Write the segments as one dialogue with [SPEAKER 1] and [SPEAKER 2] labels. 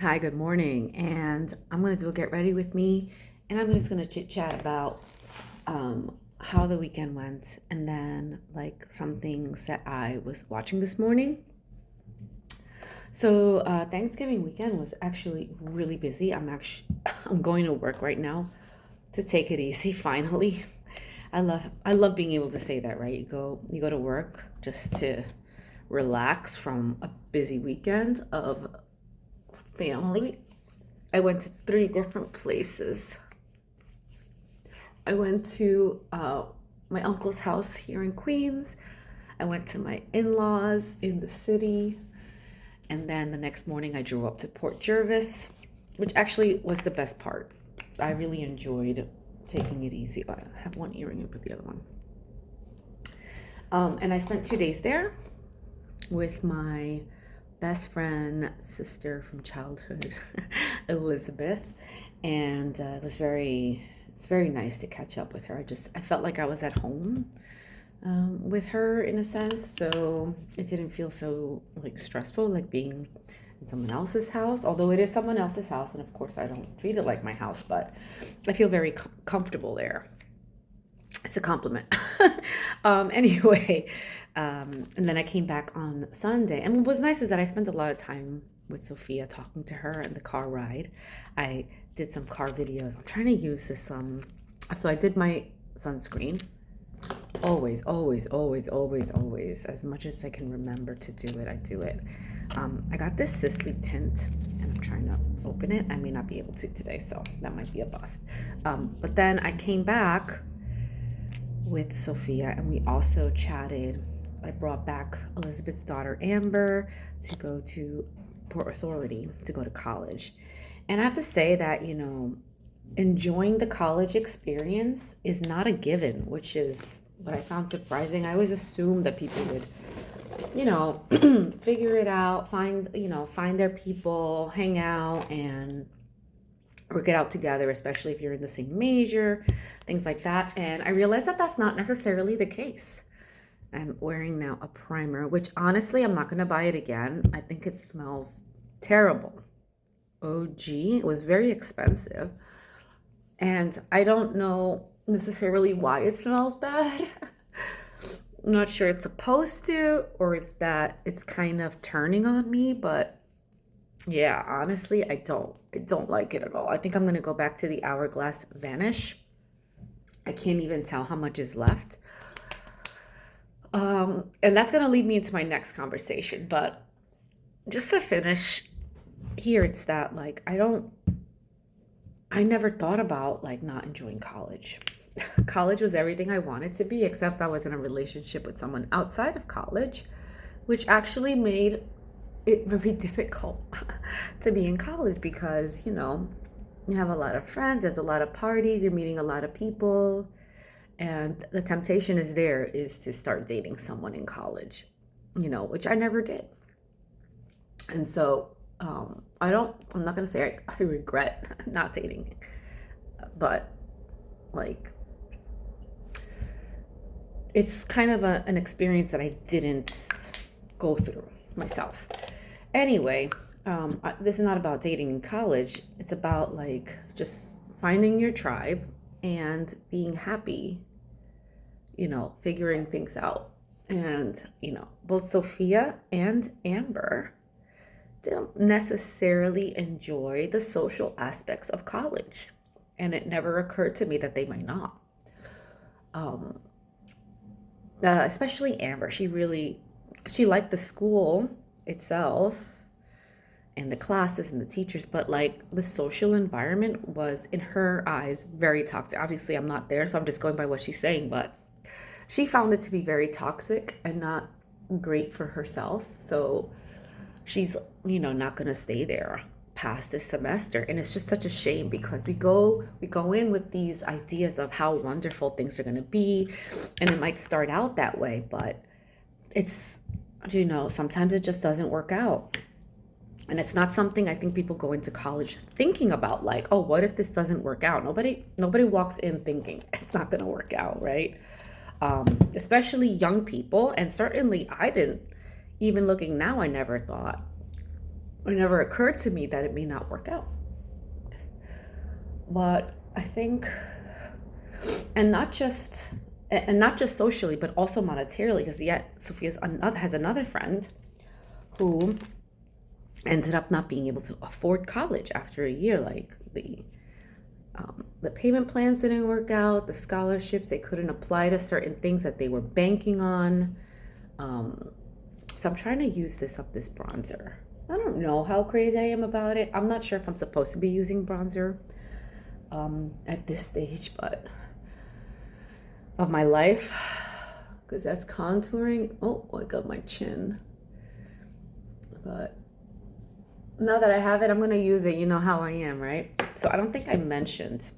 [SPEAKER 1] Hi, good morning. And I'm going to do a get ready with me. And I'm just going to chit chat about how the weekend went and then like some things that I was watching this morning. So Thanksgiving weekend was actually really busy. I'm going to work right now to take it easy finally. I love being able to say that, right? You go to work just to relax from a busy weekend of family. I went to three different places. I went to my uncle's house here in Queens. I went to my in laws in the city. And then the next morning, I drove up to Port Jervis, which actually was the best part. I really enjoyed taking it easy. I have one earring in with the other one. And I spent 2 days there with my best friend, sister from childhood, Elizabeth, and it's very nice to catch up with her. I felt like I was at home with her in a sense, so it didn't feel so like stressful, like being in someone else's house. Although it is someone else's house, and of course I don't treat it like my house, but I feel very comfortable there. It's a compliment. Anyway, and then I came back on Sunday. And what was nice is that I spent a lot of time with Sophia talking to her in the car ride. I did some car videos. I'm trying to use this. So I did my sunscreen. Always, always, always, always, always. As much as I can remember to do it, I do it. I got this Sisley tint, and I'm trying to open it. I may not be able to today, so that might be a bust. But then I came back with Sophia, and we also chatted. I brought back Elizabeth's daughter Amber to go to Port Authority to go to college. And I have to say that, enjoying the college experience is not a given, which is what I found surprising. I always assumed that people would, figure it out, find their people, hang out, and work it out together, especially if you're in the same major, things like that. And I realized that that's not necessarily the case. I'm wearing now a primer, which honestly, I'm not going to buy it again. I think it smells terrible. OG, it was very expensive. And I don't know necessarily why it smells bad. I'm not sure it's supposed to, or is that it's kind of turning on me, but yeah, honestly, I don't like it at all. I think I'm gonna go back to the Hourglass Vanish. I can't even tell how much is left. And that's gonna lead me into my next conversation. But just to finish here, it's that like I never thought about like not enjoying college. College was everything I wanted to be, except I was in a relationship with someone outside of college, which actually made it very difficult to be in college because, you have a lot of friends, there's a lot of parties, you're meeting a lot of people, and the temptation is to start dating someone in college, which I never did. And so I'm not going to say I regret not dating, but like, it's kind of an experience that I didn't go through myself. Anyway, this is not about dating in college. It's about like just finding your tribe and being happy, figuring things out. And, both Sophia and Amber didn't necessarily enjoy the social aspects of college. And it never occurred to me that they might not. Especially Amber. She liked the school itself and the classes and the teachers, but like the social environment was, in her eyes, very toxic. Obviously, I'm not there, so I'm just going by what she's saying, but she found it to be very toxic and not great for herself. So she's, not going to stay there past this semester. And it's just such a shame because we go in with these ideas of how wonderful things are going to be, and it might start out that way, but it's, sometimes it just doesn't work out. And it's not something I think people go into college thinking about, like, oh, what if this doesn't work out? Nobody walks in thinking it's not going to work out, right? Especially young people. And certainly I didn't, even looking now, I never thought it never occurred to me that it may not work out. But I think, and not just socially, but also monetarily, because yet Sophia has another friend who ended up not being able to afford college after a year. Like the payment plans didn't work out, the scholarships, they couldn't apply to certain things that they were banking on. So I'm trying to use this bronzer. I don't know how crazy I am about it. I'm not sure if I'm supposed to be using bronzer at this stage, but of my life, because that's contouring. Oh, I got my chin. But now that I have it, I'm going to use it. You know how I am, right? So I don't think I mentioned,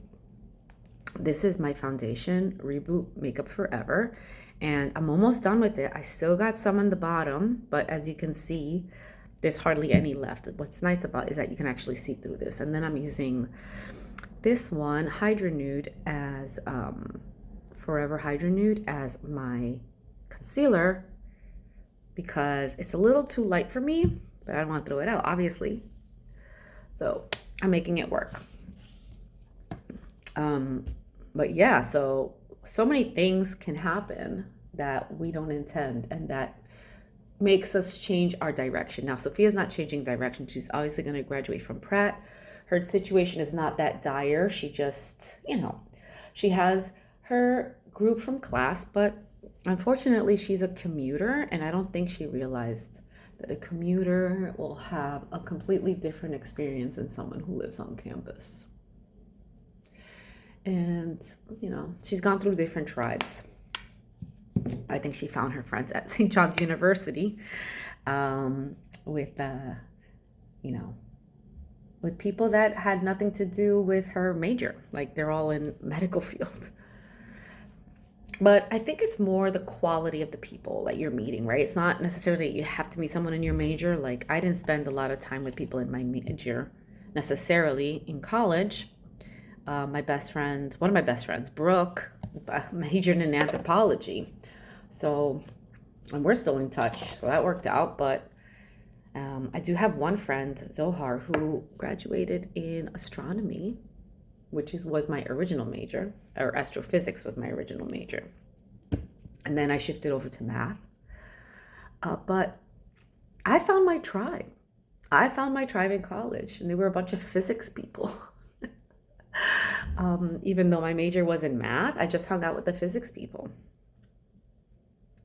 [SPEAKER 1] this is my foundation, Reboot Makeup Forever. And I'm almost done with it. I still got some on the bottom, but as you can see, there's hardly any left. What's nice about it is that you can actually see through this. And then I'm using this one, Hydra Nude, as Forever Hydra Nude, as my concealer, because it's a little too light for me, but I don't want to throw it out, obviously. So I'm making it work. But yeah, so many things can happen that we don't intend, and that makes us change our direction. Now, Sophia's not changing direction. She's obviously going to graduate from Pratt. Her situation is not that dire. She just, she has her group from class, but unfortunately she's a commuter, and I don't think she realized that a commuter will have a completely different experience than someone who lives on campus. And, she's gone through different tribes. I think she found her friends at St. John's University with people that had nothing to do with her major. Like, they're all in medical field. But I think it's more the quality of the people that you're meeting, right? It's not necessarily you have to meet someone in your major. Like, I didn't spend a lot of time with people in my major necessarily in college. One of my best friends, Brooke, majored in anthropology. So, and we're still in touch. So that worked out. But I do have one friend, Zohar, who graduated in astronomy, which was my original major, or astrophysics was my original major. And then I shifted over to math. But I found my tribe. I found my tribe in college, and they were a bunch of physics people. Even though my major was in math, I just hung out with the physics people.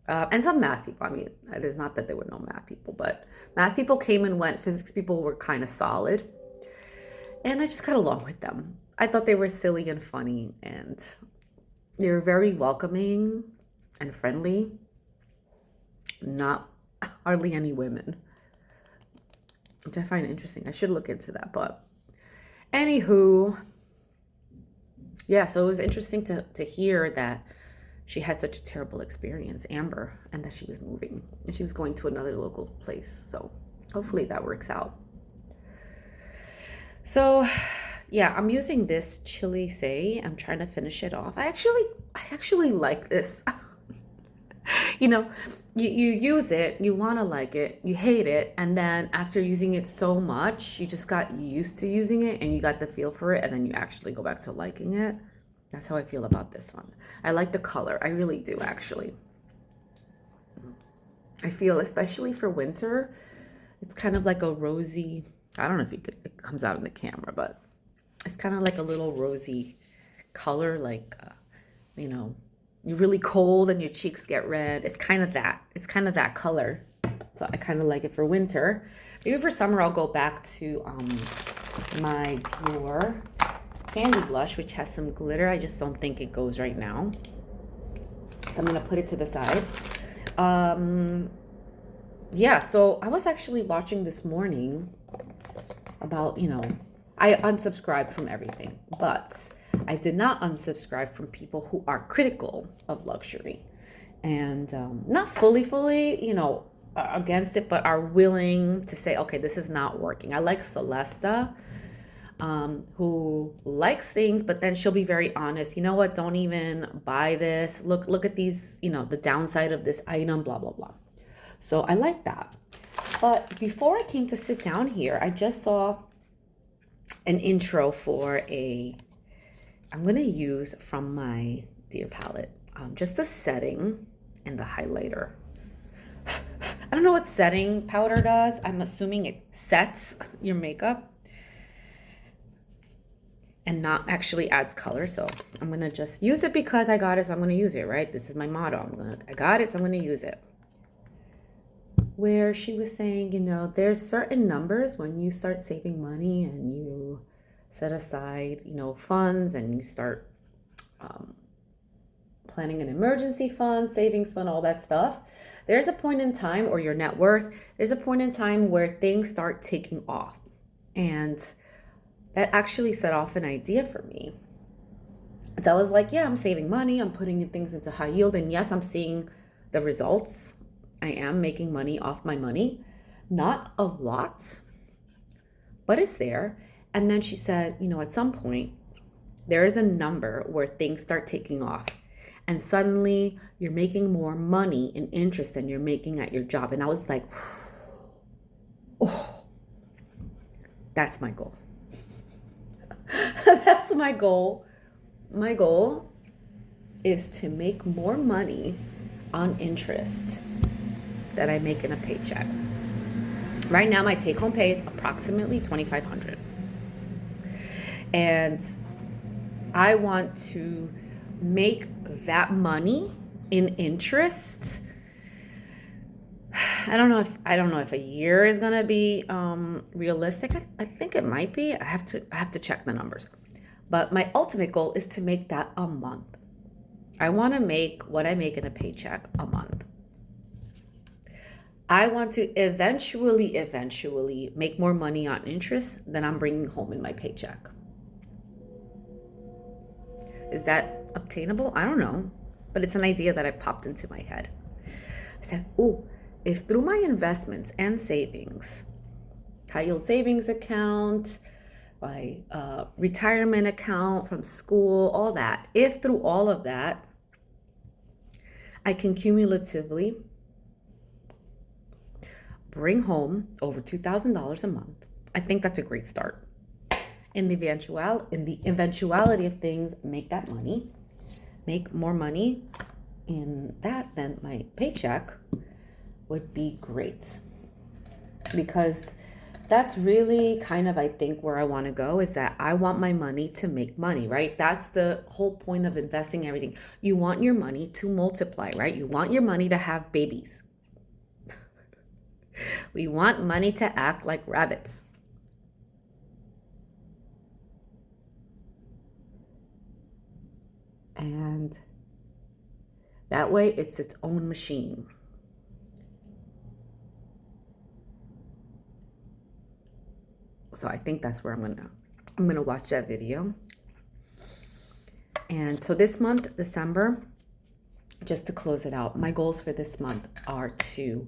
[SPEAKER 1] And some math people. I mean, it is not that there were no math people, but math people came and went. Physics people were kind of solid. And I just got along with them. I thought they were silly and funny, and they were very welcoming and friendly. Not hardly any women, which I find interesting. I should look into that. But anywho, yeah, so it was interesting to hear that she had such a terrible experience, Amber, and that she was moving and she was going to another local place. So hopefully that works out. So yeah, I'm using this Chili Say. I'm trying to finish it off. I actually like this. You use it, you want to like it, you hate it, and then after using it so much, you just got used to using it and you got the feel for it, and then you actually go back to liking it. That's how I feel about this one. I like the color. I really do, actually. I feel, especially for winter, it's kind of like a rosy, I don't know if it comes out in the camera, but it's kind of like a little rosy color, like, you're really cold and your cheeks get red. It's kind of that color. So I kind of like it for winter. Maybe for summer, I'll go back to my Dior Candy Blush, which has some glitter. I just don't think it goes right now. I'm going to put it to the side. Yeah, so I was actually watching this morning about, I unsubscribed from everything, but I did not unsubscribe from people who are critical of luxury and not fully, against it, but are willing to say, okay, this is not working. I like Celesta, who likes things, but then she'll be very honest. You know what? Don't even buy this. Look at these, the downside of this item, blah, blah, blah. So I like that. But before I came to sit down here, I just saw an intro for I'm going to use from my Dear palette, just the setting and the highlighter. I don't know what setting powder does. I'm assuming it sets your makeup and not actually adds color. So I'm going to just use it because I got it. So I'm going to use it, right? This is my motto. I got it. So I'm going to use it. Where she was saying, there's certain numbers when you start saving money and you set aside, funds, and you start planning an emergency fund, savings fund, all that stuff. There's a point in time, or your net worth, there's a point in time where things start taking off. And that actually set off an idea for me. So I was like, yeah, I'm saving money. I'm putting things into high yield. And yes, I'm seeing the results. I am making money off my money. Not a lot, but it's there. And then she said, at some point, there is a number where things start taking off. And suddenly you're making more money in interest than you're making at your job. And I was like, oh, that's my goal. That's my goal. My goal is to make more money on interest that I make in a paycheck. Right now, my take-home pay is approximately $2,500. And I want to make that money in interest. I don't know if a year is gonna be realistic. I think it might be. I have to check the numbers. But my ultimate goal is to make that a month. I want to make what I make in a paycheck a month. I want to eventually make more money on interest than I'm bringing home in my paycheck. Is that obtainable? I don't know, but it's an idea that I popped into my head. I said, if through my investments and savings, high yield savings account, my retirement account from school, all that, if through all of that, I can cumulatively bring home over $2,000 a month, I think that's a great start. In the eventuality of things, make that money, make more money in that than my paycheck would be great. Because that's really kind of, I think, where I want to go, is that I want my money to make money, right? That's the whole point of investing everything. You want your money to multiply, right? You want your money to have babies. We want money to act like rabbits. And that way it's its own machine. So I think that's where I'm gonna watch that video. And so this month, December, just to close it out, my goals for this month are to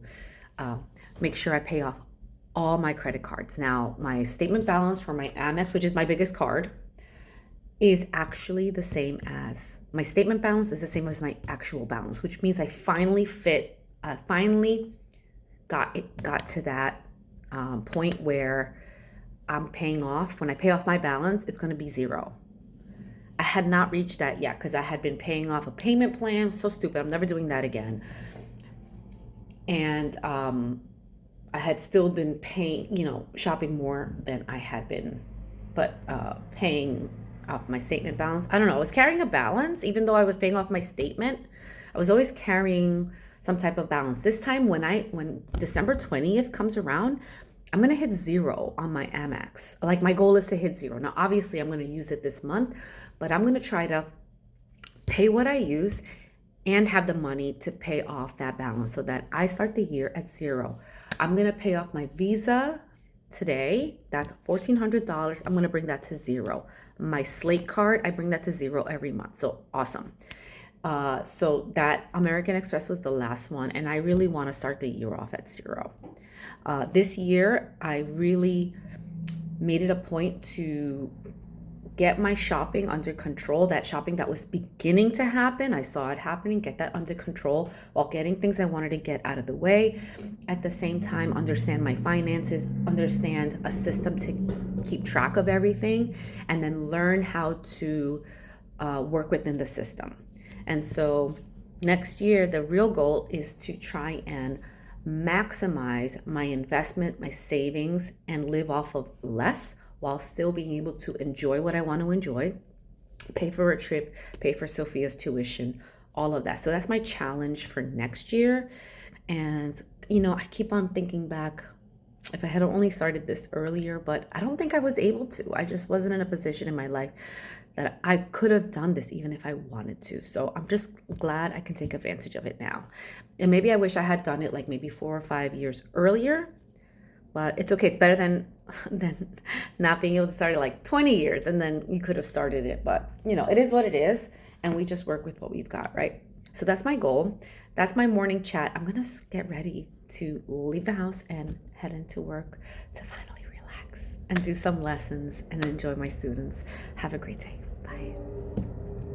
[SPEAKER 1] make sure I pay off all my credit cards. Now, my statement balance for my Amex, which is my biggest card, is actually the same as my statement balance is the same as my actual balance, which means I finally got to that point where I'm paying off. When I pay off my balance, it's going to be zero. I had not reached that yet because I had been paying off a payment plan. So stupid. I'm never doing that again. And I had still been paying, shopping more than I had been, but paying off my statement balance. I don't know. I was carrying a balance, even though I was paying off my statement. I was always carrying some type of balance. This time, when December 20th comes around, I'm going to hit zero on my Amex. Like, my goal is to hit zero. Now, obviously, I'm going to use it this month, but I'm going to try to pay what I use and have the money to pay off that balance so that I start the year at zero. I'm going to pay off my Visa today. That's $1,400. I'm going to bring that to zero. My Slate card, I bring that to zero every month. So awesome. So that American Express was the last one, and I really want to start the year off at zero. This year, I really made it a point to get my shopping under control. That shopping that was beginning to happen, I saw it happening, get that under control while getting things I wanted to get out of the way. At the same time, understand my finances, understand a system to keep track of everything, and then learn how to work within the system. And so next year, the real goal is to try and maximize my investment, my savings, and live off of less while still being able to enjoy what I want to enjoy, pay for a trip, pay for Sophia's tuition, all of that. So that's my challenge for next year. And, I keep on thinking back, if I had only started this earlier, but I don't think I was able to. I just wasn't in a position in my life that I could have done this even if I wanted to. So I'm just glad I can take advantage of it now. And maybe I wish I had done it like maybe 4 or 5 years earlier, but it's okay. It's better than not being able to start it like 20 years and then you could have started it. But, it is what it is. And we just work with what we've got, right? So that's my goal. That's my morning chat. I'm going to get ready to leave the house and head into work to finally relax and do some lessons and enjoy my students. Have a great day. Bye.